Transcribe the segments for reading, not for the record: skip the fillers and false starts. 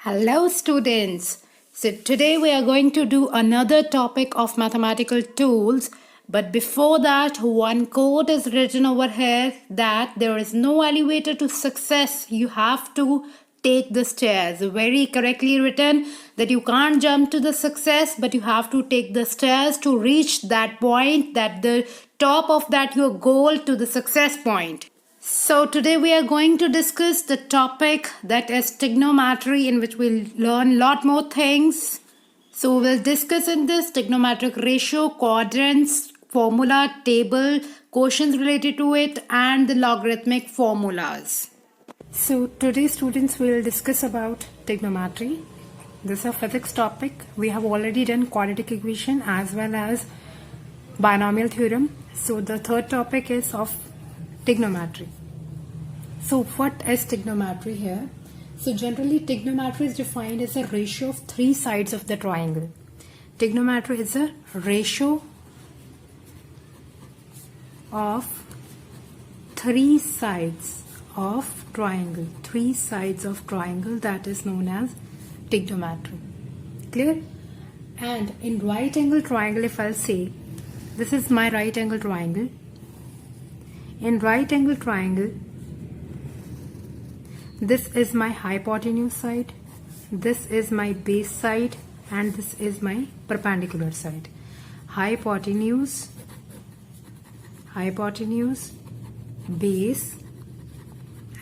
Hello students. So today we are going to do another topic of mathematical tools. But before that, one quote is written over here that there is no elevator to success. You have to take the stairs. Very correctly written that you can't jump to the success, but you have to take the stairs to reach that point, that the top of that your goal to the success point. So today we are going to discuss the topic that is trigonometry, in which we'll learn a lot more things. So we'll discuss in this trigonometric ratio, quadrants, formula, table, questions related to it, and the logarithmic formulas. So today students will discuss about trigonometry. This is a physics topic. We have already done quadratic equation as well as binomial theorem. So the third topic is of trigonometry. So what is trigonometry here? So generally trigonometry is defined as a ratio of three sides of the triangle. Trigonometry is a ratio of three sides of triangle. Three sides of triangle, that is known as trigonometry. Clear? And in right angle triangle, if I'll say this is my right angle triangle. In right angle triangle, this is my hypotenuse side, this is my base side, and this is my perpendicular side. Hypotenuse, base,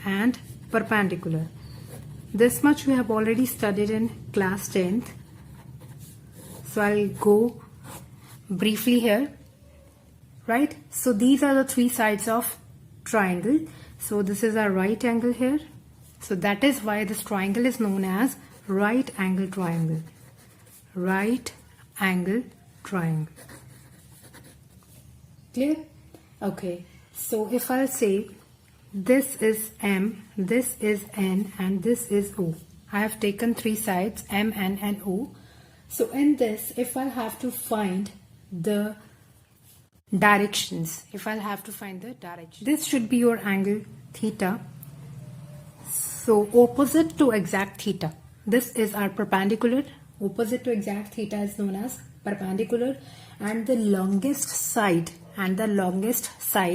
and perpendicular. This much we have already studied in class 10th. So I'll go briefly here. Right? So these are the three sides of triangle. So this is our right angle here. So that is why this triangle is known as right angle triangle. Right angle triangle. Clear? Okay. So if I'll say this is M, this is N, and this is O. I have taken three sides, M, N, and O. So in this, if I'll have to find the directions, this should be your angle theta. So opposite to exact theta, this is our perpendicular. Opposite to exact theta is known as perpendicular, and the longest side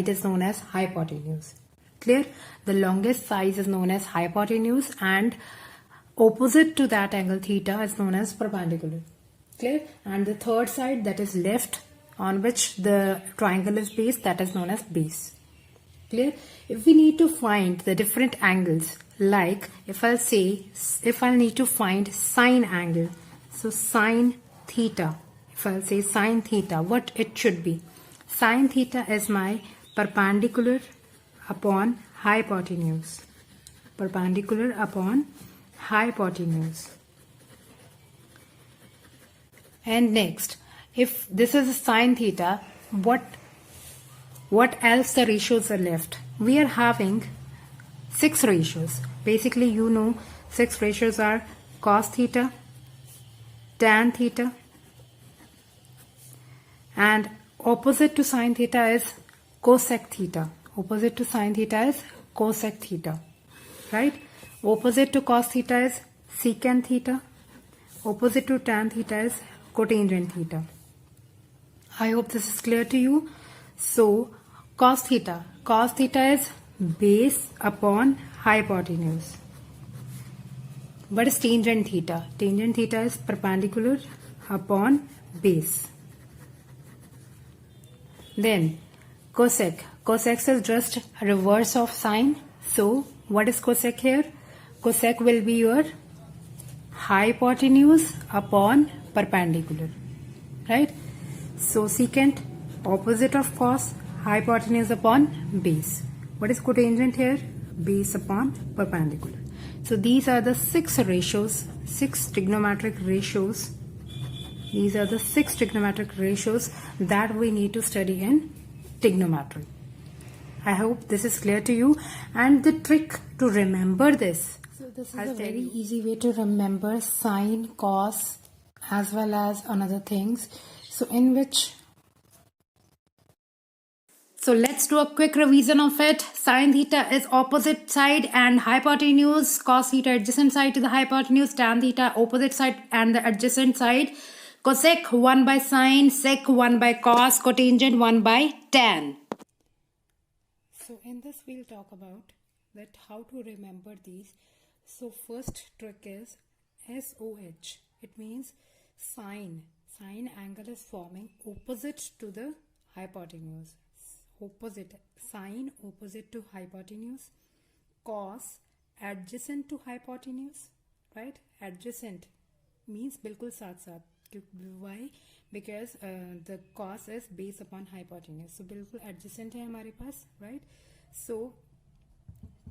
is known as hypotenuse. Clear? The longest side is known as hypotenuse, and opposite to that angle theta is known as perpendicular. Clear? And the third side, that is left, on which the triangle is based, that is known as base. Clear? If we need to find the different angles, like if I'll need to find sine angle, so sine theta, if I'll say sine theta, what it should be? Sine theta is my perpendicular upon hypotenuse. Perpendicular upon hypotenuse. And next, if this is a sine theta, what else the ratios are left? We are having 6 ratios. Basically, you know 6 ratios are cos theta, tan theta, and opposite to sine theta is cosec theta. Opposite to sine theta is cosec theta. Right? Opposite to cos theta is secant theta. Opposite to tan theta is cotangent theta. I hope this is clear to you. So cos theta is base upon hypotenuse. What is tangent theta? Tangent theta is perpendicular upon base. Then cosec is just reverse of sine. So what is cosec here? Cosec will be your hypotenuse upon perpendicular. Right? So secant, opposite of cos, hypotenuse upon base. What is cotangent here? Base upon perpendicular. So these are the 6 ratios, 6 trigonometric ratios. These are the 6 trigonometric ratios that we need to study in trigonometry. I hope this is clear to you. And the trick to remember this. So this is a very easy way to remember sine, cos, as well as another things. So in which So let's do a quick revision of it. Sine theta is opposite side and hypotenuse. Cos theta adjacent side to the hypotenuse. Tan theta opposite side and the adjacent side. Cosec 1 by sine. Sec 1 by cos. Cotangent 1 by tan. So in this we'll talk about that how to remember these. So first trick is SOH. It means sine. Sine angle is forming opposite to the hypotenuse. Opposite, sine opposite to hypotenuse, cos adjacent to hypotenuse, right? Adjacent means बिल्कुल साथ साथ. Why? Because the cos is based upon hypotenuse, so बिल्कुल adjacent है हमारे पास, right? So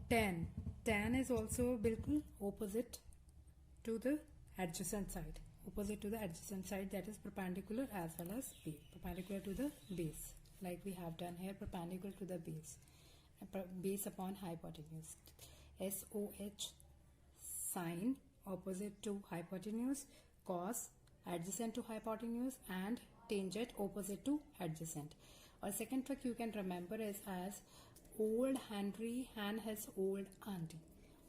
tan is also बिल्कुल opposite to the adjacent side, that is perpendicular as well as perpendicular to the base. Like we have done here, perpendicular to the base upon hypotenuse. SOH, sine opposite to hypotenuse, cos adjacent to hypotenuse, and tangent opposite to adjacent. Or second trick you can remember is as old Henry and his old auntie.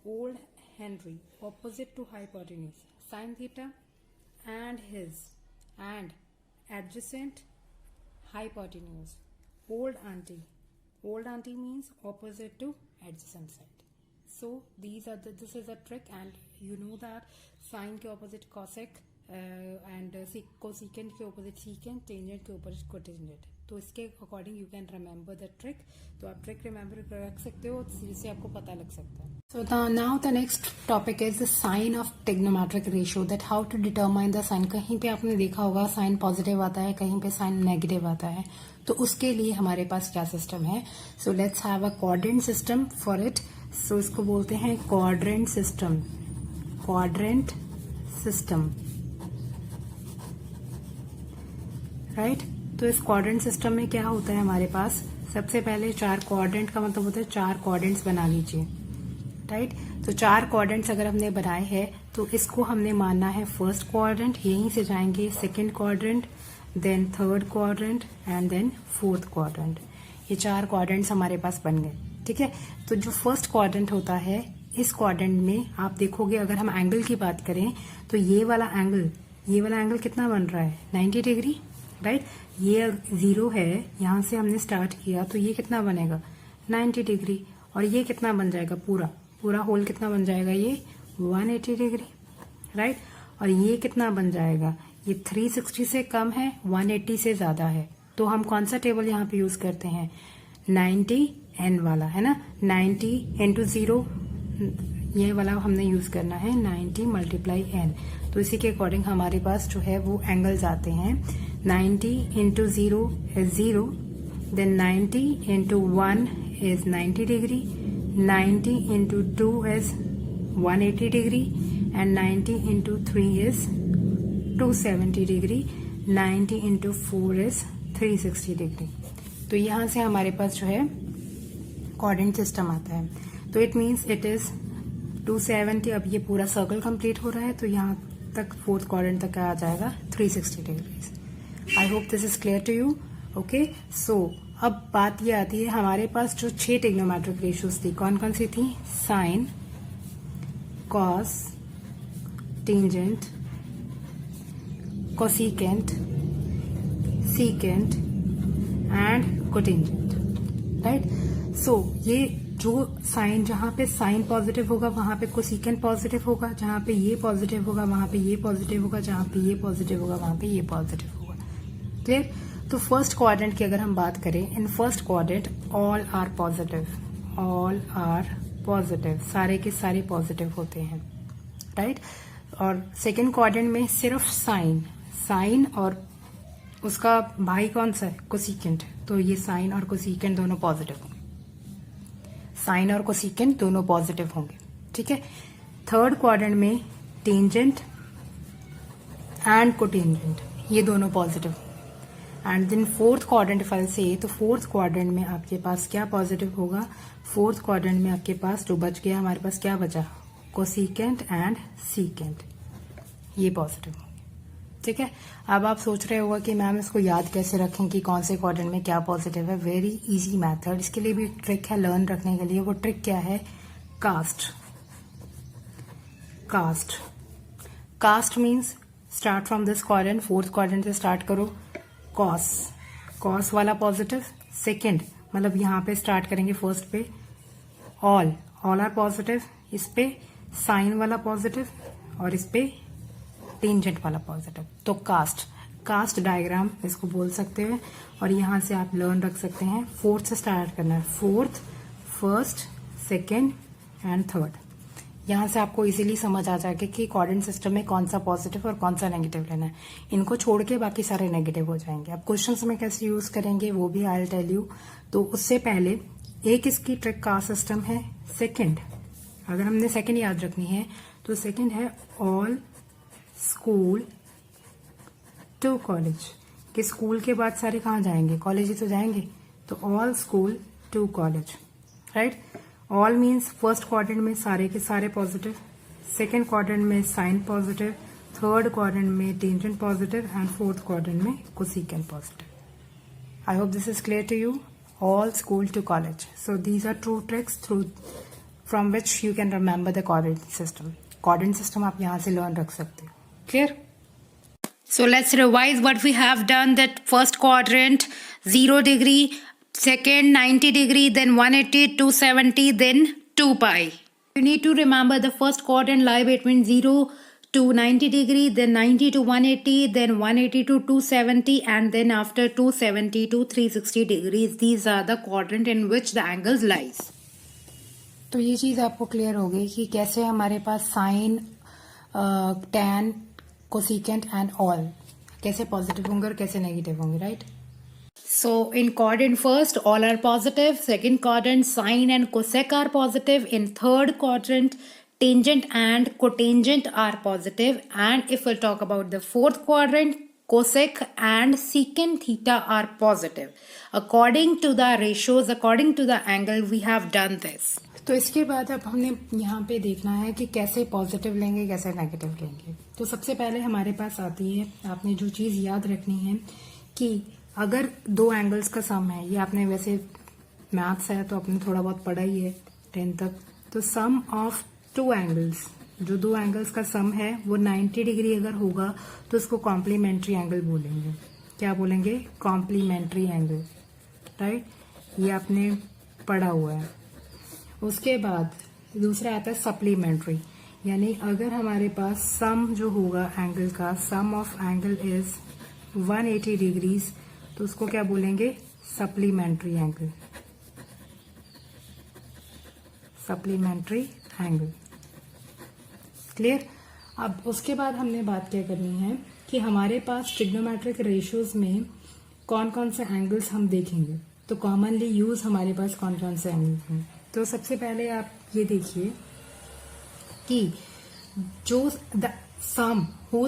Old Henry opposite to hypotenuse, sine theta, and his, and adjacent hypotenuse. Old auntie means opposite to adjacent side. So this is a trick, and you know that sine के opposite cosec and cosecant के opposite secant, tangent के opposite cotangent. तो इसके according you can remember the trick. तो आप trick remember रख सकते हो, जिससे आपको पता लग सकता है. So now the next topic is the sign of trigonometric ratio, that how to determine the sign. कहीं पे आपने देखा होगा साइन पॉजिटिव आता है, कहीं पे साइन नेगेटिव आता है. तो उसके लिए हमारे पास क्या सिस्टम है. So let's have a quadrant system for it. So इसको बोलते हैं क्वाड्रेंट सिस्टम. राइट. तो इस क्वाड्रेंट सिस्टम में क्या होता है हमारे पास, सबसे पहले चार क्वाड्रेंट का मतलब होता है चार क्वाड्रेंट्स बना लीजिए. राइट. तो चार क्वाड्रेंट्स अगर हमने बनाए हैं तो इसको हमने मानना है फर्स्ट क्वाड्रेंट. यहीं से जाएंगे second quadrant, then third quadrant and then fourth quadrant. ये चार क्वाड्रेंट्स हमारे पास बन गए. ठीक है. तो जो फर्स्ट क्वाड्रेंट होता है, इस क्वाड्रेंट में आप देखोगे अगर हम एंगल की बात करें तो ये वाला एंगल कितना बन रहा है, 90 डिग्री. राइट. ये 0 है, यहां से हमने स्टार्ट किया तो ये कितना बनेगा, 90 डिग्री. और ये कितना बन जाएगा, पूरा होल कितना बन जाएगा, ये 180 डिग्री. राइट. और ये कितना बन जाएगा, ये 360 से कम है, 180 से ज्यादा है. तो हम कौन सा टेबल यहाँ पे यूज करते हैं, 90n वाला, है ना. 90 इंटू 0, ये वाला हमने यूज करना है, 90 मल्टीप्लाई n. तो इसी के अकॉर्डिंग हमारे पास जो है वो एंगल्स आते हैं. 90 into 0 is 0, then 90 into 1 is 90 degree, 90 into 2 is 180 degree, and 90 into 3 is 270 degree, 90 into 4 is 360 degree. तो यहां से हमारे पास जो है कोऑर्डिनेट सिस्टम आता है. तो इट मीन्स इट इज 270. अब ये पूरा सर्कल कंप्लीट हो रहा है, तो यहाँ तक फोर्थ क्वाड्रेंट तक आ जाएगा 360 degrees. I hope this is clear to you. Okay. So अब बात ये आती है, हमारे पास जो 6 ट्रिग्नोमेट्रिक रेशियोज थी, कौन कौन सी थी, sine, cos, tangent, cosecant, secant and cotangent. Right. So ये जो साइन, जहां पे साइन पॉजिटिव होगा वहां पे कोसिकेंट पॉजिटिव होगा, जहां पे ये पॉजिटिव होगा वहां पे ये पॉजिटिव होगा, जहां पे ये पॉजिटिव होगा वहां पे ये पॉजिटिव होगा. क्लियर. तो फर्स्ट क्वाड्रेंट की अगर हम बात करें, in first quadrant all are positive, सारे के सारे पॉजिटिव होते हैं. राइट. और सेकेंड क्वाड्रेंट में सिर्फ साइन और उसका भाई कौन सा है, कोसिकेंट. तो ये साइन और कोसिकेंट दोनों पॉजिटिव होंगे. साइन और कोसिकेंट दोनों पॉजिटिव होंगे. ठीक है. थर्ड क्वाड्रेंट में टेंजेंट एंड कोटेंजेंट, ये दोनों positive. And then fourth quadrant if I say, तो फोर्थ क्वाड्रेंट में आपके पास क्या पॉजिटिव होगा, फोर्थ क्वाड्रेंट में आपके पास जो बच गया, हमारे पास क्या बचा, कोसिकेंट एंड सीकेंट, ये पॉजिटिव होंगे. ठीक है। अब आप सोच रहे होगा कि मैम इसको याद कैसे रखें कि कौन से क्वाड्रेंट में क्या पॉजिटिव है। वेरी इजी मेथड, इसके लिए भी ट्रिक है लर्न रखने के लिए। वो ट्रिक क्या है? Cast. Cast cast means start from this quadrant, fourth quadrant से स्टार्ट करो। कॉस, कॉस वाला पॉजिटिव। सेकेंड मतलब यहाँ पे स्टार्ट करेंगे फर्स्ट पे, ऑल, ऑल आर पॉजिटिव। इस पे साइन वाला पॉजिटिव और इस पे टेंजेंट वाला पॉजिटिव। तो कास्ट, कास्ट डायग्राम इसको बोल सकते हैं। और यहां से आप लर्न रख सकते हैं, फोर्थ से स्टार्ट करना है। Fourth, first, second and third. यहां से आपको इजीली समझ आ जाएगा कि कोऑर्डिनेट सिस्टम में कौन सा पॉजिटिव और कौन सा नेगेटिव लेना है। इनको छोड़ के बाकी सारे नेगेटिव हो जाएंगे। अब क्वेश्चंस में कैसे यूज करेंगे वो भी आई विल टेल यू। तो उससे पहले एक इसकी ट्रिक कास्ट सिस्टम है। सेकेंड, अगर हमने सेकेंड याद रखनी है तो सेकेंड है ऑल स्कूल टू कॉलेज। कि स्कूल के बाद सारे कहाँ जाएंगे? कॉलेज ही तो जाएंगे। तो all school to college, right. All means first quadrant में सारे के सारे पॉजिटिव, सेकेंड क्वाड्रेंट में साइन पॉजिटिव, थर्ड क्वाड्रेंट में tangent positive and fourth quadrant में cosecant positive. I hope this is clear to you. All school to college. So these are two tricks through from which you can remember the coordinate system. Coordinate system आप यहां से learn रख सकते हो। Clear? So let's revise what we have done. That first quadrant 0 degree, second 90 degree, then 180, 270, then 2 pi. You need to remember the first quadrant lie between 0 to 90 degree, then 90 to 180, then 180 to 270, and then after 270 to 360 degrees. These are the quadrant in which the angles lies. तो ये चीज आपको clear हो गई कि कैसे हमारे पास sine, tan, cosecant and all कैसे पॉजिटिव होंगे और कैसे नेगेटिव होंगे, right. So in quadrant first all are positive, second quadrant sine and cosec are positive, in third quadrant tangent and cotangent are positive, and if we'll talk about the fourth quadrant cosec and secant theta are positive according to the ratios, according to the angle we have done this. तो इसके बाद अब हमने यहाँ पे देखना है कि कैसे पॉजिटिव लेंगे कैसे नेगेटिव लेंगे। तो सबसे पहले हमारे पास आती है, आपने जो चीज याद रखनी है कि अगर दो एंगल्स का सम है, ये आपने वैसे मैथ्स है तो आपने थोड़ा बहुत पढ़ा ही है 10 तक। तो सम ऑफ टू एंगल्स, जो दो एंगल्स का सम है वो 90 डिग्री अगर होगा तो उसको कॉम्प्लीमेंट्री एंगल बोलेंगे। क्या बोलेंगे? Complementary angle, right. ये आपने पढ़ा हुआ है। उसके बाद दूसरा आता है सप्लीमेंट्री, यानी अगर हमारे पास सम जो होगा एंगल का, सम ऑफ एंगल इज 180 डिग्रीज, तो उसको क्या बोलेंगे? Supplementary angle, supplementary angle. Clear. अब उसके बाद हमने बात क्या करनी है कि हमारे पास ट्रिग्नोमेट्रिक रेशियोज में कौन कौन से एंगल्स हम देखेंगे। तो कॉमनली यूज हमारे पास कौन कौन से एंगल्स हैं। तो सबसे पहले आप ये देखिए कि जो द सम हो,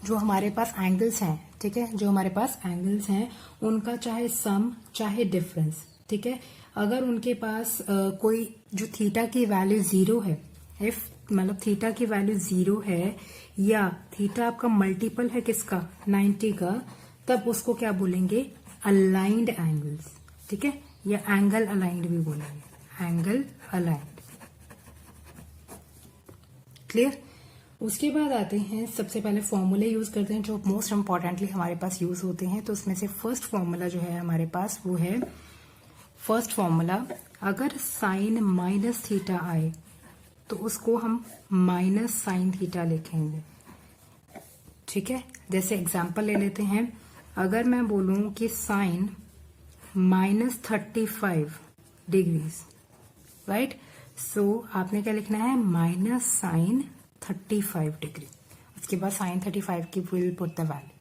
जो हमारे पास एंगल्स हैं, ठीक है, जो हमारे पास एंगल्स हैं उनका चाहे सम चाहे डिफरेंस, ठीक है, अगर उनके पास कोई जो थीटा की वैल्यू 0 है, इफ मतलब थीटा की वैल्यू 0 है या थीटा आपका मल्टीपल है किसका? 90 का, तब उसको क्या बोलेंगे? अलाइंड एंगल्स, ठीक है, या एंगल अलाइंड भी बोलेंगे, एंगल अलाइंड। क्लियर। उसके बाद आते हैं, सबसे पहले फॉर्मूले यूज करते हैं जो मोस्ट इंपॉर्टेंटली हमारे पास यूज होते हैं। तो उसमें से फर्स्ट फॉर्मूला जो है हमारे पास वो है, फर्स्ट फॉर्मूला, अगर साइन माइनस थीटा आए तो उसको हम माइनस साइन थीटा लिखेंगे, ठीक है। जैसे एग्जांपल ले लेते हैं, अगर मैं बोलूं कि साइन -35 डिग्रीज, राइट, सो आपने क्या लिखना है? Minus sine 35 degree. उसके बाद साइन 35 की विल पुट द वैल्यू।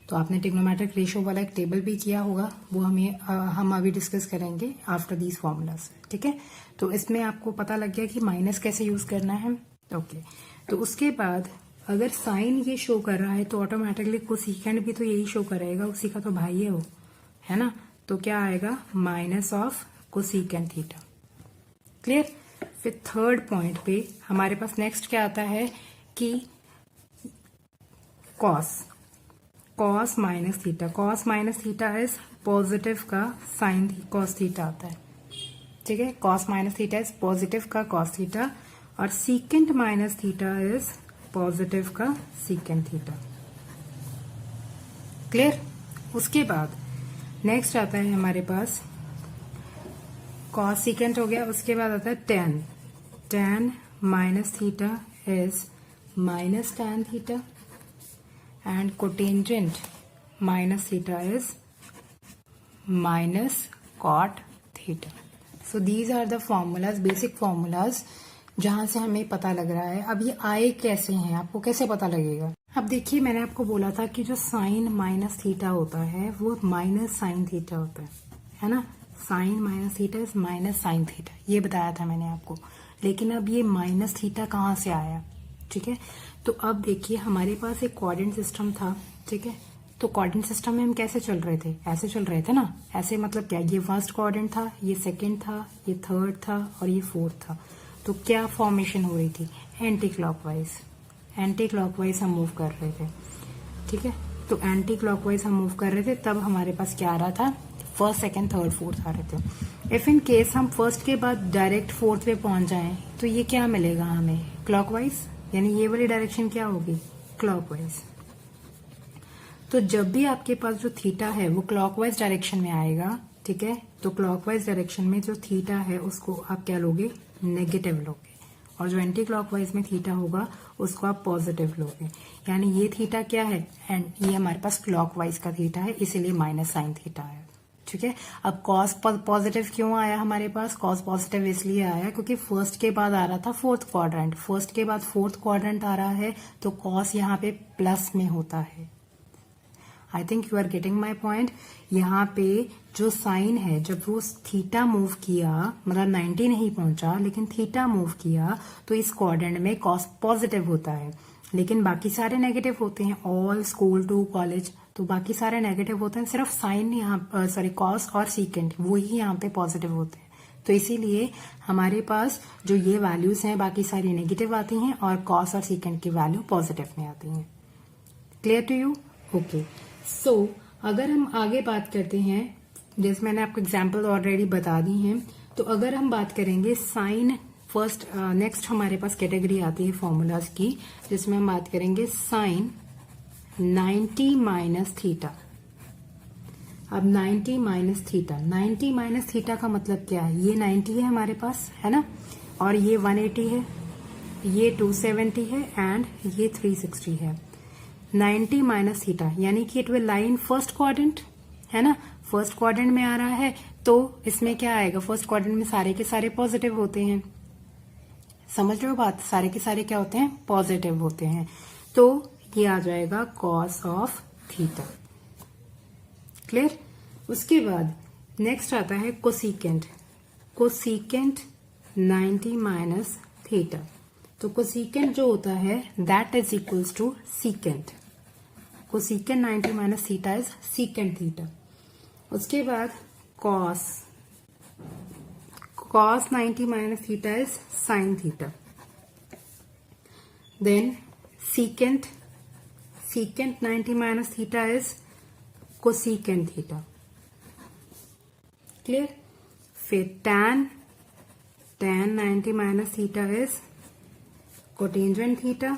तो आपने ट्रिग्नोमेट्रिक रेशियो वाला एक टेबल भी किया होगा, वो हम अभी डिस्कस करेंगे आफ्टर दीज फॉर्मूलाज, ठीक है। तो इसमें आपको पता लग गया कि माइनस कैसे यूज करना है, ओके। तो उसके बाद अगर साइन ये शो कर रहा है तो ऑटोमेटिकली कोसेकेंट भी तो यही शो करेगा, उसी का तो भाई है वो, है ना। तो क्या आएगा? Minus of cosecant theta. Clear. फिर थर्ड पॉइंट पे हमारे पास नेक्स्ट क्या आता है कि cos minus theta, cos minus theta is positive का साइन कॉस थीटा आता है, ठीक है। Cos minus theta is positive का कॉस थीटा, और secant minus theta is positive का सीकेंट थीटा। क्लियर। उसके बाद नेक्स्ट आता है हमारे पास कॉस सीकेंट हो गया, उसके बाद आता है tan, tan minus theta is minus tan theta, and cotangent minus theta is minus cot theta. So these are the formulas, basic formulas, जहां से हमें पता लग रहा है। अब ये आए कैसे हैं, आपको कैसे पता लगेगा? अब देखिए, मैंने आपको बोला था कि जो साइन माइनस थीटा होता है वो माइनस साइन थीटा होता है ना। Sine minus theta is minus sine theta, ये बताया था मैंने आपको। लेकिन अब ये माइनस थीटा कहाँ से आया, ठीक है। तो अब देखिए, हमारे पास एक कोऑर्डिनेट सिस्टम था, ठीक है। तो कोऑर्डिनेट सिस्टम में हम कैसे चल रहे थे, ऐसे चल रहे थे ना। ऐसे मतलब क्या, ये फर्स्ट कोऑर्डिनेट था, ये सेकंड था, ये थर्ड था और ये फोर्थ था। तो क्या फॉर्मेशन हो रही थी, एंटी क्लॉकवाइज, एंटी क्लॉकवाइज हम मूव कर रहे थे, ठीक है। तो एंटी क्लॉकवाइज हम मूव कर रहे थे, तब हमारे पास क्या आ रहा था, फर्स्ट सेकंड थर्ड फोर्थ आ रहे थे। इफ इन केस हम फर्स्ट के बाद डायरेक्ट फोर्थ पे पहुंच जाएं तो ये क्या मिलेगा हमें, क्लॉकवाइज, यानी ये वाली डायरेक्शन क्या होगी, क्लॉकवाइज। तो जब भी आपके पास जो थीटा है वो क्लॉकवाइज डायरेक्शन में आएगा, ठीक है, तो क्लॉकवाइज डायरेक्शन में जो थीटा है उसको आप क्या लोगे, नेगेटिव लोगे, और जो एंटी क्लॉकवाइज में थीटा होगा उसको आप पॉजिटिव लोगे। यानी ये थीटा क्या है, एंड ये हमारे पास क्लॉकवाइज का थीटा है, इसीलिए माइनस साइन थीटा है, ठीक है। अब कॉस पॉजिटिव क्यों आया हमारे पास, कॉस पॉजिटिव इसलिए आया क्योंकि फर्स्ट के बाद आ रहा था फोर्थ क्वाड्रेंट, फर्स्ट के बाद फोर्थ क्वाड्रेंट आ रहा है, तो कॉस यहाँ पे प्लस में होता है। I think you are getting my point. यहाँ पे जो साइन है, जब वो थीटा मूव किया, मतलब 90 नहीं पहुंचा लेकिन थीटा मूव किया, तो इस क्वाड्रेंट में कॉस पॉजिटिव होता है, लेकिन बाकी सारे नेगेटिव होते हैं, ऑल स्कूल टू कॉलेज, तो बाकी सारे नेगेटिव होते हैं, सिर्फ साइन यहाँ सॉरी कॉस और सीकेंट वो ही यहाँ पे पॉजिटिव होते हैं। तो इसीलिए हमारे पास जो ये वैल्यूज हैं बाकी सारी नेगेटिव आती हैं और कॉस और सीकेंट की वैल्यू पॉजिटिव में आती हैं। Clear to you? Okay. So अगर हम आगे बात करते हैं, जैसे मैंने आपको एग्जाम्पल ऑलरेडी बता दी हैं, तो अगर हम बात करेंगे साइन फर्स्ट, नेक्स्ट हमारे पास कैटेगरी आती है फॉर्मूलाज की, जिसमें हम बात करेंगे साइन 90 माइनस थीटा। अब 90 माइनस थीटा, 90 माइनस थीटा का मतलब क्या है, ये 90 है हमारे पास, है ना, और ये 180 है, ये 270 है एंड ये 360 है। 90 माइनस थीटा यानी कि it will lie in first quadrant, है ना, फर्स्ट क्वाड्रेंट में आ रहा है, तो इसमें क्या आएगा, फर्स्ट क्वाड्रेंट में सारे के सारे पॉजिटिव होते हैं, समझ रहे हो बात, सारे के सारे क्या होते हैं, पॉजिटिव होते हैं, तो ये आ जाएगा कॉस ऑफ थीटा। क्लियर? उसके बाद नेक्स्ट आता है कोसीकेंट, कोसीकेंट 90 माइनस थीटा। तो कोसीकेंट जो होता है that is equals to secant, cosecant 90 minus theta is secant theta. उसके बाद cos, cos 90 minus theta is sine theta. Then secant, secant 90 minus theta is cosecant theta. Clear? फिर tan, tan 90 minus theta is cotangent theta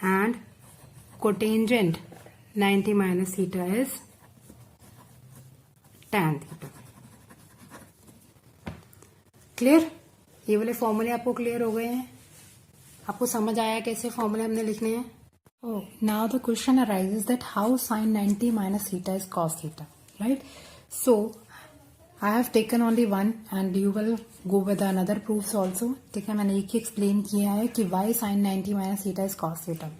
and cotangent 90 minus theta is tan theta. Clear? ये वाले फॉर्मूले आपको clear हो गए हैं? आपको समझ आया कैसे फॉर्मूले हमने लिखने हैं? Oh, now the question arises that how sin 90 minus theta is cos theta, right? So I have taken only one and you will go with another proofs also. ठीक है, मैंने एक ही explain किया है कि why sin 90 minus theta is cos theta.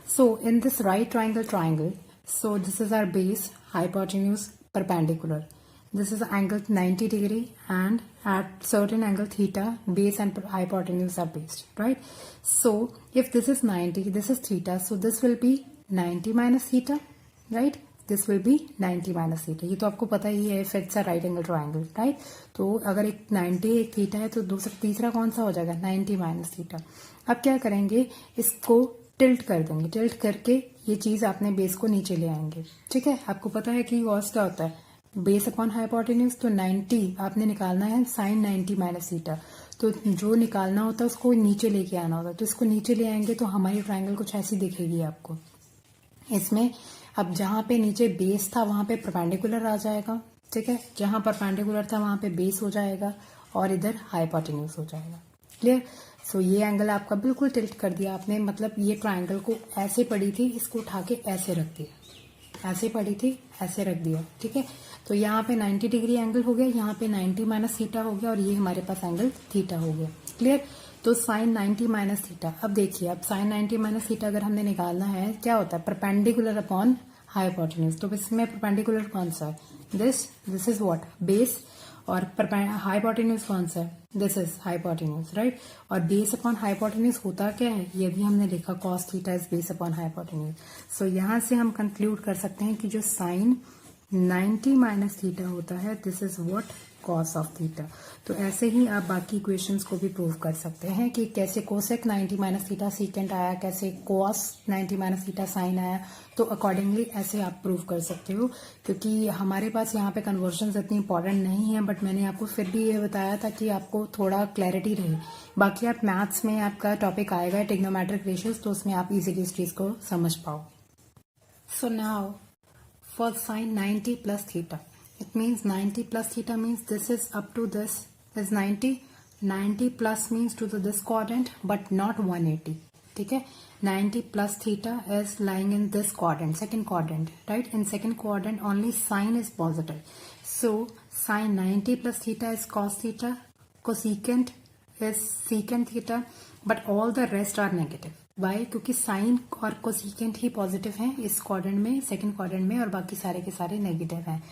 So in this right triangle, so this is our base, hypotenuse, perpendicular. This is angle 90 degree and at certain angle theta, base and hypotenuse are based, right? So if this is 90, this is theta, so this will be 90 minus theta, right? This will be 90 minus theta. ये तो आपको पता ही है if it's a right angle triangle, right? तो अगर एक 90 एक theta है तो दूसरा तीसरा कौन सा हो जाएगा, 90 माइनस थीटा। अब क्या करेंगे, इसको टिल्ट कर देंगे, टिल्ट करके ये चीज आपने बेस को नीचे ले आएंगे। ठीक है, आपको पता है कि कॉस क्या होता है, बेस अपॉन हाइपोटेन्यूज। तो 90 आपने निकालना है साइन 90 माइनस थीटा, तो जो निकालना होता है उसको नीचे लेके आना होता है। तो इसको नीचे ले आएंगे तो हमारी ट्रायंगल कुछ ऐसी दिखेगी आपको। इसमें अब जहां पे नीचे बेस था वहां पे परपेंडिकुलर आ जाएगा। ठीक है, जहां परपेंडिकुलर था वहां पे बेस हो जाएगा और इधर हाइपोटेन्यूज हो जाएगा। क्लियर? सो ये एंगल आपका बिल्कुल टिल्ट कर दिया आपने, मतलब ये ट्रायंगल को ऐसे पड़ी थी, इसको उठा के ऐसे रख दिया, ऐसे पड़ी थी ऐसे रख दिया। ठीक है, तो यहाँ पे 90 डिग्री एंगल हो गया, यहाँ पे 90 माइनस थीटा हो गया और ये हमारे पास एंगल थीटा हो गया। क्लियर? तो साइन 90 माइनस थीटा, अब देखिए, अब साइन 90 माइनस थीटा अगर हमने निकालना है, क्या होता है, परपेंडिकुलर अपॉन हाइपोटेन्यूज। तो इसमें परपेंडिकुलर कौन सा है, दिस इज व्हाट, बेस, और हाइपोटेन्यूज कौन सा है, दिस इज हाइपोटेन्यूज, राइट। और बेस अपॉन हाइपोटेन्यूज होता क्या है, ये भी हमने देखा, cos theta is base upon hypotenuse. So यहां से हम कंक्लूड कर सकते हैं कि जो साइन 90 माइनस थीटा होता है, this is what, cos of theta. तो ऐसे ही आप बाकी इक्वेशंस को भी प्रूव कर सकते हैं कि कैसे कोसेक 90 माइनस थीटा सीकेंट आया, कैसे कॉस 90 माइनस थीटा साइन आया। तो अकॉर्डिंगली ऐसे आप प्रूव कर सकते हो, क्योंकि हमारे पास यहाँ पे कन्वर्जन इतनी इंपॉर्टेंट नहीं है, बट मैंने आपको फिर भी ये बताया था कि आपको थोड़ा क्लैरिटी रहे। बाकी आप मैथ्स में आपका टॉपिक आएगा ट्रिग्नोमेट्रिक रेशियोज, तो उसमें आप इजीली इस चीज को समझ पाओ। So now for sine 90 plus theta, it means 90 plus theta means this is up to this is 90, 90 plus means to this quadrant but not 180. ठीक है, 90 plus theta is lying in this quadrant, second quadrant, right? In second quadrant only sine is positive, so sine 90 plus theta is cos theta, cosecant is secant theta, but all the rest are negative. Why? क्योंकि sine और cosecant ही positive हैं इस quadrant में, second quadrant में, और बाकी सारे के सारे नेगेटिव हैं।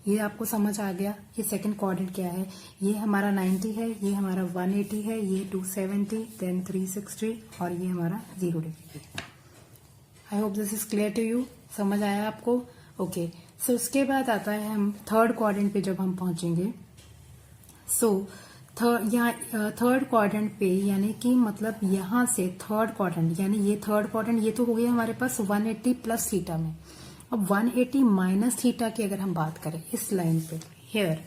ये आपको समझ आ गया कि सेकंड क्वाड्रेंट क्या है। ये हमारा 90 है, ये हमारा 180 है, ये 270, देन 360 और ये हमारा 0 डिग्री है। I hope this is clear to you, समझ आया आपको? ओके, सो उसके बाद आता है हम थर्ड क्वाड्रेंट पे जब हम पहुंचेंगे। सो यहाँ थर्ड क्वाड्रेंट पे, यानी कि मतलब यहाँ से थर्ड क्वाड्रेंट, यानी ये थर्ड क्वाड्रेंट, ये तो हो गया हमारे पास 180 प्लस थीटा में। अब 180 माइनस थीटा की अगर हम बात करें इस लाइन पे, हियर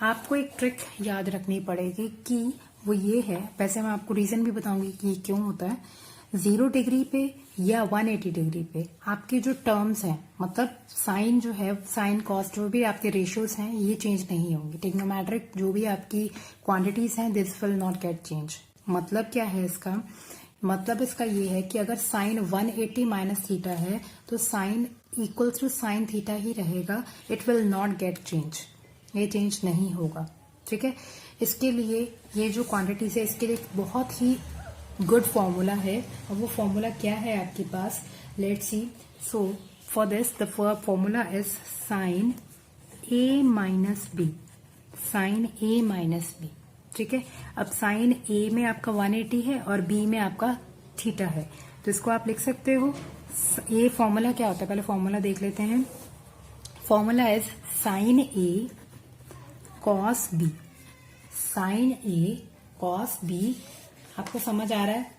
आपको एक ट्रिक याद रखनी पड़ेगी कि वो ये है, वैसे मैं आपको रीजन भी बताऊंगी कि क्यों होता है। 0 डिग्री पे या 180 डिग्री पे आपके जो टर्म्स हैं, मतलब साइन जो है, साइन कॉस जो भी आपके रेशियोज हैं, ये चेंज नहीं होंगे। ट्रिग्नोमेट्रिक जो भी आपकी क्वांटिटीज हैं, this will not get change. मतलब क्या है इसका, मतलब इसका ये है कि अगर साइन 180 माइनस थीटा है तो sine equals to sine theta ही रहेगा, it will not get change, ये चेंज नहीं होगा। ठीक है, इसके लिए ये जो क्वांटिटीज है, इसके लिए बहुत ही गुड फॉर्मूला है, और वो फॉर्मूला क्या है आपके पास, let's see. So for this the formula is sine A minus B, sine A minus B. ठीक है, अब साइन ए में आपका 180 है और बी में आपका थीटा है, तो इसको आप लिख सकते हो। ये फॉर्मूला क्या होता है, पहले फॉर्मूला देख लेते हैं। Formula is sine A cos B, sine A cos B, आपको समझ आ रहा है,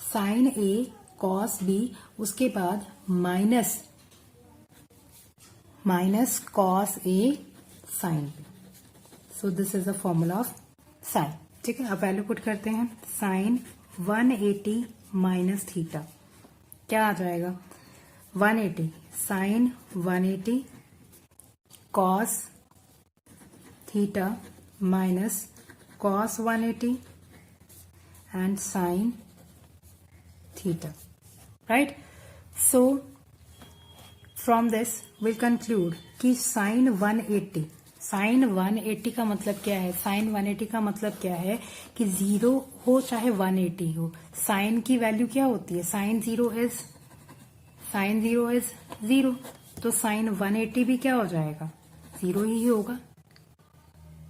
साइन ए कॉस बी, उसके बाद minus cos A sine B. So this is the formula of sine. ठीक है, अब वैल्यू पुट करते हैं। साइन 180 माइनस थीटा क्या आ जाएगा, 180 sine 180 cos theta minus cos 180 and sine theta, right? So from this we'll conclude कि sin 180 का मतलब क्या है, sin 180 का मतलब क्या है कि 0 हो चाहे 180 हो, sin की वैल्यू क्या होती है, sin 0 is 0, तो sin 180 भी क्या हो जाएगा, 0 ही होगा।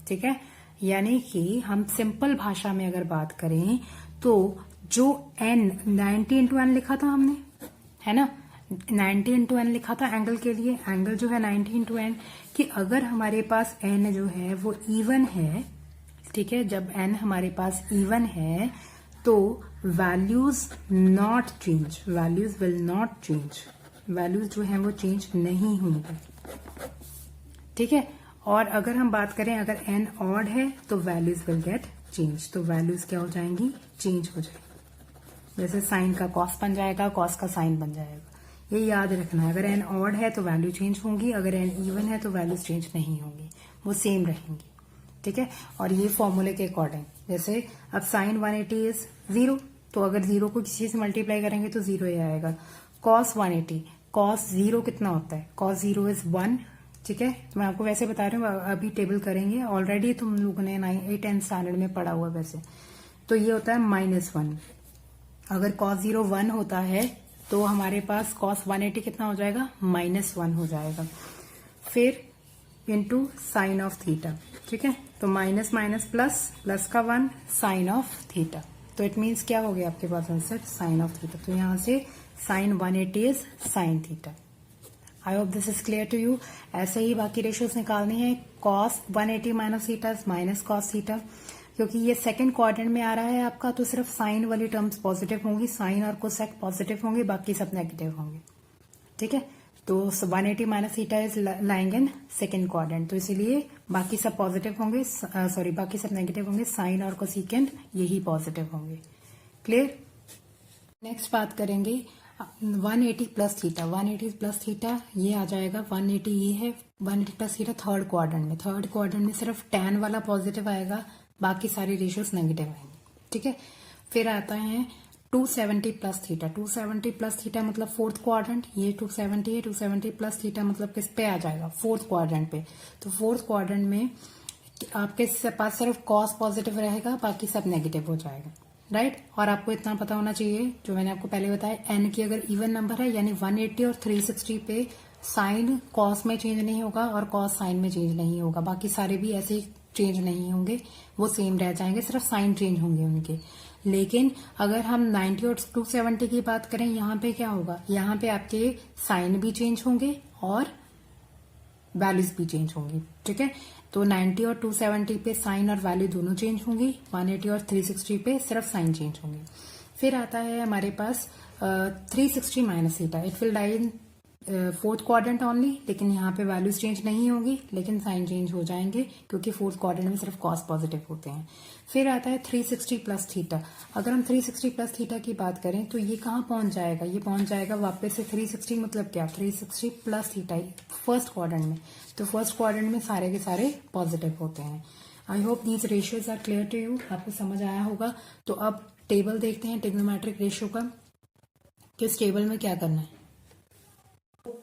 ठीक है, यानी कि हम सिंपल भाषा में अगर बात करें तो जो n 90 इंटू एन लिखा था हमने, है ना, 90 इंटू एन लिखा था एंगल के लिए, एंगल जो है 90 इंटू एन, कि अगर हमारे पास n जो है वो इवन है, ठीक है, जब n हमारे पास इवन है तो values not change, values will not change, values जो है वो चेंज नहीं होंगे, ठीक है। और अगर हम बात करें अगर n ऑड है तो वैल्यूज विल गेट चेंज, तो वैल्यूज क्या हो जाएंगी, चेंज हो जाएंगी। जैसे साइन का कॉस बन जाएगा, कॉस का साइन बन जाएगा, ये याद रखना है। अगर n ऑड है तो वैल्यू चेंज होंगी, अगर n इवन है तो वैल्यूज चेंज नहीं होंगी, वो सेम रहेंगी, ठीक है। और ये फॉर्मूले के अकॉर्डिंग, जैसे अब साइन 180 इज 0, तो अगर 0 को किसी से मल्टीप्लाई करेंगे तो 0 ही आएगा। कॉस 180, कॉस 0 कितना होता है, कॉस 0 इज 1, ठीक है। मैं आपको वैसे बता रही हूँ, अभी टेबल करेंगे, ऑलरेडी तुम लोगों ने 8 10 स्टैंडर्ड में पढ़ा हुआ वैसे। तो ये होता है -1। अगर cos 0 1 होता है तो हमारे पास cos 180 कितना हो जाएगा, -1 हो जाएगा। फिर इंटू साइन ऑफ थीटा, ठीक है। तो माइनस माइनस प्लस, प्लस का 1 साइन ऑफ थीटा, तो इट मीन्स क्या हो गया आपके पास आंसर, साइन ऑफ थीटा। तो यहां से sine 180 is sine theta. I hope this is clear to you. ऐसे ही बाकी रेशियोज निकालनी है। cos 180 minus theta is minus cos theta, क्योंकि ये सेकंड क्वाड्रेंट में आ रहा है आपका, तो सिर्फ साइन वाली टर्म्स पॉजिटिव होंगी, साइन और कोसेक पॉजिटिव होंगे, बाकी सब नेगेटिव होंगे, ठीक है। तो 180 minus theta is lying in second quadrant, तो इसीलिए बाकी सब पॉजिटिव होंगे, सॉरी बाकी सब नेगेटिव होंगे, साइन और कोसेकेंट यही पॉजिटिव होंगे। क्लियर। नेक्स्ट बात करेंगे 180 प्लस थीटा, 180 प्लस थीटा ये आ जाएगा, 180 ये है, 180 प्लस थीटा थर्ड क्वाड्रेंट में, थर्ड क्वाड्रेंट में सिर्फ tan वाला पॉजिटिव आएगा, बाकी सारे रेशियोज नेगेटिव आएंगे, ठीक है। फिर आता है 270 प्लस थीटा, 270 प्लस थीटा मतलब फोर्थ क्वाड्रेंट, ये 270 है, 270 प्लस थीटा मतलब किस पे आ जाएगा, फोर्थ क्वाड्रेंट पे। तो फोर्थ क्वाड्रेंट में आपके पास सिर्फ कॉस पॉजिटिव रहेगा, बाकी सब नेगेटिव हो जाएगा, राइट। और आपको इतना पता होना चाहिए जो मैंने आपको पहले बताया, एन की अगर इवन नंबर है यानी 180 और 360 पे साइन कॉस में चेंज नहीं होगा और कॉस साइन में चेंज नहीं होगा, बाकी सारे भी ऐसे ही चेंज नहीं होंगे, वो सेम रह जाएंगे, सिर्फ साइन चेंज होंगे उनके। लेकिन अगर हम 90 और 270 की बात करें, यहाँ पे क्या होगा, यहाँ पे आपके साइन भी चेंज होंगे और वैल्यूज भी चेंज होंगी, ठीक है। तो 90 और 270 पे साइन और वैल्यू दोनों चेंज होंगी, 180 और 360 पे सिर्फ साइन चेंज होंगे। फिर आता है हमारे पास 360 minus theta, it will lie in fourth quadrant only, लेकिन यहाँ पे वैल्यूज चेंज नहीं होंगी, लेकिन साइन चेंज हो जाएंगे, क्योंकि फोर्थ क्वाड्रेंट में सिर्फ कॉस पॉजिटिव होते हैं। फिर आता है 360 प्लस थीटा, अगर हम 360 प्लस थीटा की बात करें तो ये कहाँ पहुंच जाएगा, ये पहुंच जाएगा वापस से 360, मतलब क्या, 360 प्लस थीटा फर्स्ट क्वाड्रेंट में, तो फर्स्ट क्वाड्रेंट में सारे के सारे पॉजिटिव होते हैं। I hope these ratios are clear to you, आपको समझ आया होगा। तो अब टेबल देखते हैं ट्रिग्नोमेट्रिक रेशियो का, किस टेबल में क्या करना है।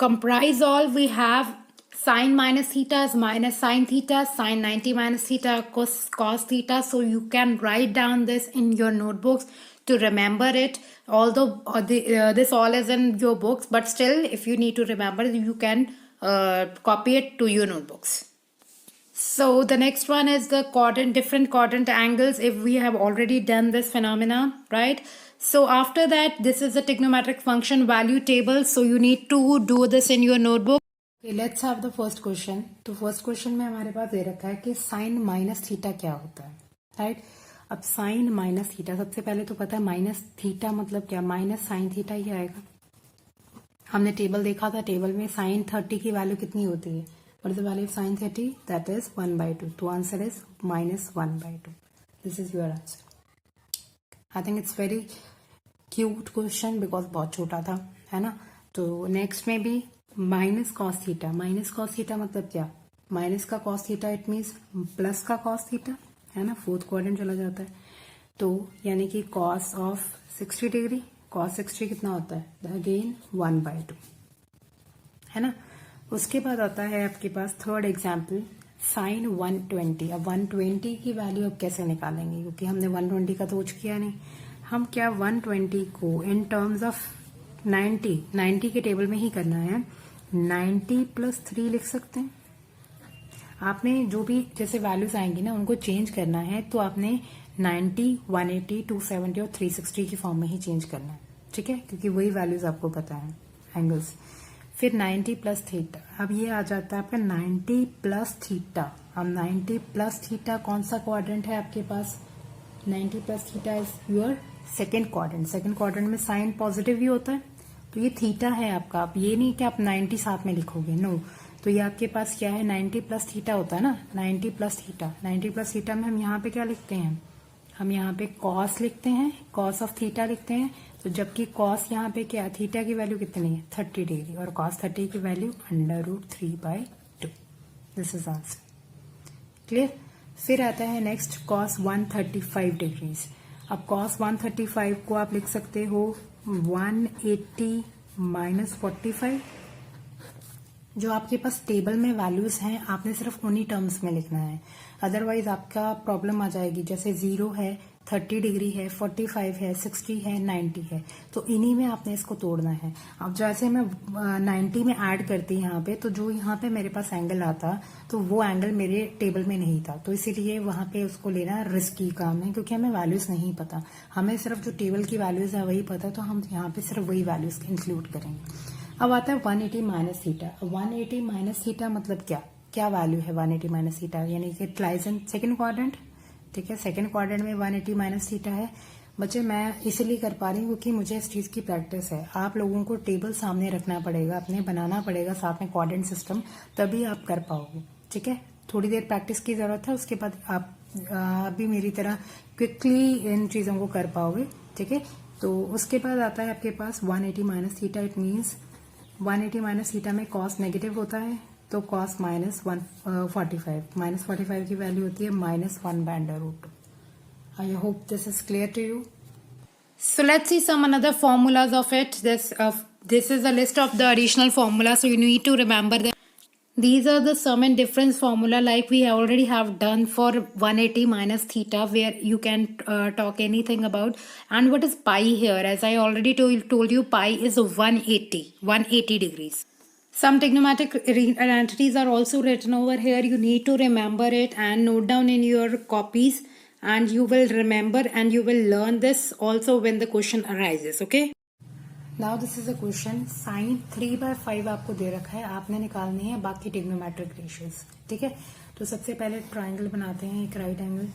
Comprise all, we have sine minus theta is minus sine theta, sine 90 minus theta cos theta. So you can write down this in your notebooks to remember it. Although this all is in your books, but still if you need to remember, you can copy it to your notebooks. So the next one is the different quadrant angles, if we have already done this phenomena, right? So after that, this is the trigonometric function value table. So you need to do this in your notebook. Okay, let's have the first question. तो first question में हमारे पास दे रखा है कि sign minus theta क्या होता है, right. अब साइन माइनस थीटा, सबसे पहले तो पता है माइनस थीटा मतलब क्या, माइनस साइन थीटा ही आएगा। हमने टेबल देखा था, टेबल में साइन 30 की वैल्यू कितनी होती है, what is the value of sin 30? That is 1/2. So answer is -1/2. This is your answer. I think it's very cute question because बहुत छोटा था, है ना। तो नेक्स्ट में भी minus cos theta, minus cos theta मतलब क्या, माइनस का cos theta it means plus का कॉस थीटा, है ना, फोर्थ क्वाड्रेंट चला जाता है। तो यानी कि कॉस ऑफ 60 डिग्री, कॉस 60 कितना होता है, अगेन 1/2, है ना। उसके बाद आता है आपके पास थर्ड एग्जाम्पल साइन 120। अब 120 की वैल्यू अब कैसे निकालेंगे, क्योंकि हमने 120 का तो कुछ किया नहीं, हम क्या 120 को इन टर्म्स ऑफ 90 के टेबल में ही करना है, 90 प्लस 3 लिख सकते हैं। आपने जो भी जैसे वैल्यूज आएंगी ना उनको चेंज करना है, तो आपने 90, 180, 270 और 360 की फॉर्म में ही चेंज करना है, ठीक है, क्योंकि वही वैल्यूज आपको पता है एंगल्स। फिर 90 प्लस थीटा, अब ये आ जाता है आपका 90 प्लस थीटा। अब 90 प्लस थीटा कौन सा क्वाड्रेंट है आपके पास, 90 plus theta is your second quadrant में साइन पॉजिटिव ही होता है, तो ये थीटा है आपका। आप ये नहीं कि आप 90 साथ में लिखोगे, नो, तो ये आपके पास क्या है, 90 प्लस थीटा होता है ना, 90 प्लस थीटा में हम यहाँ पे क्या लिखते हैं, हम यहाँ पे कॉस लिखते हैं, कॉस ऑफ थीटा लिखते हैं। तो जबकि कॉस यहाँ पे क्या, थीटा की वैल्यू कितनी है, 30 डिग्री, और कॉस 30 की value √3/2। This is answer, clear. फिर आता है नेक्स्ट कॉस 135 डिग्रीज। अब कॉस 135 को आप लिख सकते हो 180 माइनस 45। जो आपके पास टेबल में वैल्यूज हैं आपने सिर्फ उन्हीं टर्म्स में लिखना है, अदरवाइज आपका प्रॉब्लम आ जाएगी। जैसे 0 है, 30 डिग्री है, 45 है, 60 है, 90 है, तो इन्हीं में आपने इसको तोड़ना है। अब जैसे मैं 90 में ऐड करती यहाँ पे, तो जो यहाँ पे मेरे पास एंगल आता, तो वो एंगल मेरे टेबल में नहीं था, तो इसीलिए वहां पे उसको लेना रिस्की काम है, क्योंकि हमें वैल्यूज नहीं पता। हमें सिर्फ जो टेबल की वैल्यूज है वही पता, तो हम यहाँ पे सिर्फ वही वैल्यूज इंक्लूड करेंगे। अब आता है 180 माइनस थीटा। 180 माइनस थीटा मतलब क्या वैल्यू है 180 माइनस थीटा, यानी कि it lies in second quadrant. ठीक है, सेकेंड क्वाड्रेंट में 180 माइनस थीटा है। बच्चे मैं इसलिए कर पा रही हूँ क्योंकि मुझे इस चीज की प्रैक्टिस है। आप लोगों को टेबल सामने रखना पड़ेगा, अपने बनाना पड़ेगा साथ में क्वाड्रेंट सिस्टम, तभी आप कर पाओगे। ठीक है, थोड़ी देर प्रैक्टिस की जरूरत है, उसके बाद आप भी मेरी तरह क्विकली इन चीजों को कर पाओगे। ठीक है, तो उसके बाद आता है आपके पास 180 minus theta. It means 180 minus theta में कॉस नेगेटिव होता है, तो कॉस माइनस 45 की वैल्यू होती है -1/√2। I hope this is clear to you. So let's see some another formulas of it. This is a list of the additional formulas, so you need to remember them. These are the sum and difference formula like we already have done for 180 minus theta, where you can talk anything about. And what is pi here? As I already told you, pi is 180 degrees. Some trigonometric entities are also written over here. You need to remember it and note down in your copies, and you will remember and you will learn this also when the question arises. Okay? Now this is a question, sine 3/5 आपको दे रखा है, आपने निकालनी है बाकी trigonometric ratios. ठीक है, तो सबसे पहले ट्राइंगल बनाते हैं, एक राइट एंगल,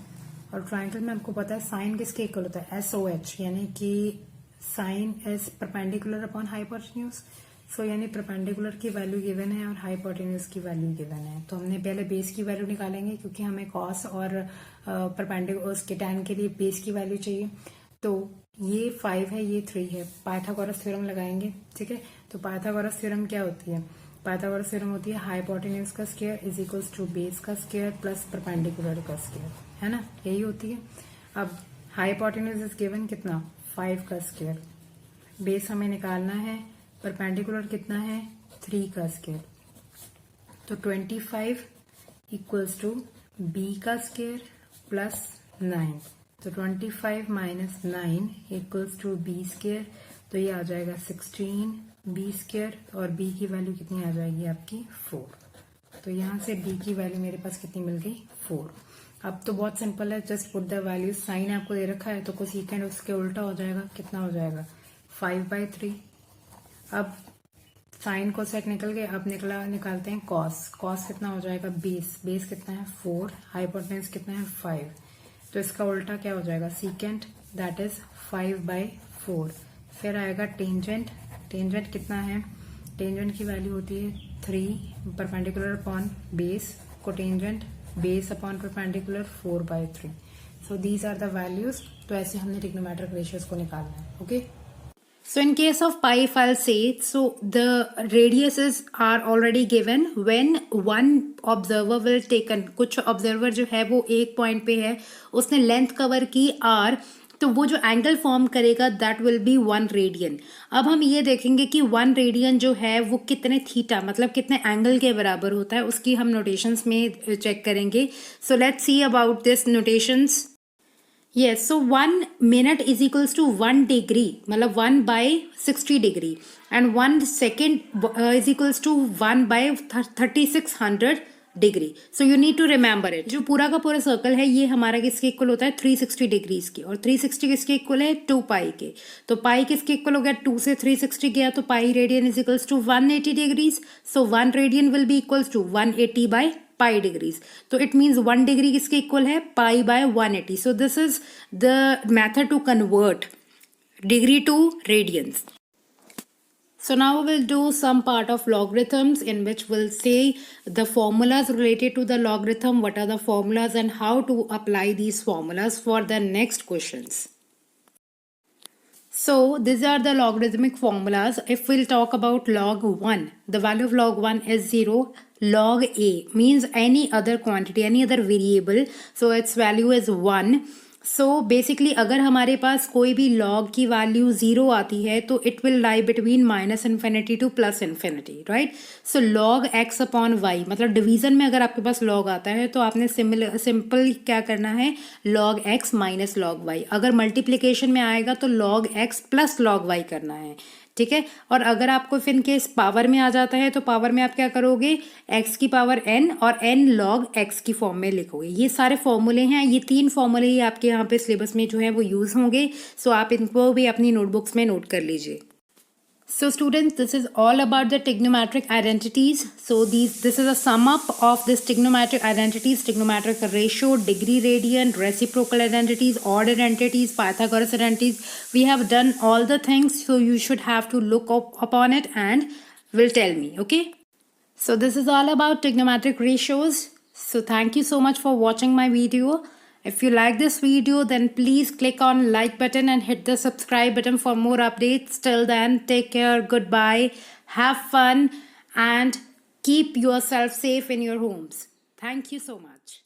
और ट्राइंगल में आपको पता है साइन किसके इक्वल होता है, SOH, यानी कि sine is perpendicular upon hypotenuse. So यानी परपेंडिकुलर की वैल्यू गिवन है और हाइपोटेन्यूज की वैल्यू गिवन है, तो हमने पहले बेस की वैल्यू निकालेंगे, क्योंकि हमें कॉस और परपेंडिकुलर उसके टैन के लिए बेस की वैल्यू चाहिए। तो ये 5 है, ये 3 है, पाइथागोरस थ्योरम लगाएंगे। ठीक है, तो पाइथागोरस थ्योरम क्या होती है, पाइथागोरस थ्योरम होती है हाइपोटेन्यूज का square is equals to base का स्क्वायर प्लस परपेंडिकुलर का स्क्वायर, है ना, यही होती है। अब हाइपोटेन्यूज इज गिवन कितना, 5 का स्क्वायर, बेस हमें निकालना है, परपेंडिकुलर कितना है, 3 का स्क्वायर, तो 25 इक्वल्स टू बी का स्क्वायर प्लस 9, तो 25 minus 9 equals to B square, तो ये आ जाएगा 16 बी स्क्वायर, और बी की वैल्यू कितनी आ जाएगी आपकी 4। तो यहां से बी की वैल्यू मेरे पास कितनी मिल गई, 4। अब तो बहुत सिंपल है, just put the value, sine आपको दे रखा है तो कोसेकेंड उसके उल्टा हो जाएगा, कितना हो जाएगा 5/3। अब साइन कोसेक निकल गए, अब निकालते हैं कॉस। कॉस कितना हो जाएगा, बेस कितना है 4, हाइपोटेन्यूज कितना है 5, तो इसका उल्टा क्या हो जाएगा, सीकेंट, दैट इज 5/4। फिर आएगा टेंजेंट, टेंजेंट कितना है, टेंजेंट की वैल्यू होती है 3 perpendicular upon base, cotangent base upon perpendicular 4/3। So these are the values. तो ऐसे हमने ट्रिग्नोमेट्रिक रेशियोज को निकालना है। Okay, so in case of pi, if I'll say, so the radiuses are already given when one observer will taken, कुछ observer जो है वो एक पॉइंट पे है, उसने लेंथ कवर की r, तो वो जो एंगल फॉर्म करेगा दैट विल बी 1 रेडियन। अब हम ये देखेंगे कि 1 रेडियन जो है वो कितने थीटा मतलब कितने एंगल के बराबर होता है, उसकी हम नोटेशंस में चेक करेंगे। So let's see about this notations. Yes, so 1 minute is equals to 1 degree, मतलब 1/60 degree, and 1 second is equals to 1/3600 degree. So you need to remember it. जो पूरा का पूरा सर्कल है ये हमारा किसके इक्वल होता है, 360 डिग्रीज के, और 360 किसके इक्वल है, 2 पाई के। तो पाई किसके इक्वल हो गया, 2 से 360 गया तो pi radian is equals to 180 degrees. So 1 radian will be equals to 180 by pi degrees. तो इट मीन्स 1 डिग्री किसके इक्वल है, pi by 180। So this is the method to convert degree to radians. So now we'll do some part of logarithms in which we'll say the formulas related to the logarithm, what are the formulas and how to apply these formulas for the next questions. So these are the logarithmic formulas. If we'll talk about log 1, the value of log 1 is 0. Log a means any other quantity, any other variable. So its value is 1. So basically अगर हमारे पास कोई भी log की value zero आती है तो it will lie between minus infinity to plus infinity, right. So log x upon y, मतलब division में अगर आपके पास लॉग आता है तो आपने सिंपल क्या करना है, log x minus log y. अगर मल्टीप्लिकेशन में आएगा तो log x plus log y करना है, ठीक है. और अगर आपको फिर केस पावर में आ जाता है तो पावर में आप क्या करोगे, एक्स की पावर एन और एन लॉग एक्स की फॉर्म में लिखोगे. ये सारे फॉर्मूले हैं, ये 3 फॉर्मूले ही आपके यहाँ पे सिलेबस में जो है वो यूज़ होंगे. सो आप इनको भी अपनी नोटबुक्स में नोट कर लीजिए. So students, this is all about the trigonometric identities. So this is a sum up of this trigonometric identities, trigonometric ratio, degree, radian, reciprocal identities, order identities, Pythagoras identities. We have done all the things, so you should have to look up upon it and will tell me, okay? So this is all about trigonometric ratios. So thank you so much for watching my video. If you like this video, then please click on like button and hit the subscribe button for more updates. Till then, take care, goodbye, have fun and keep yourself safe in your homes. Thank you so much.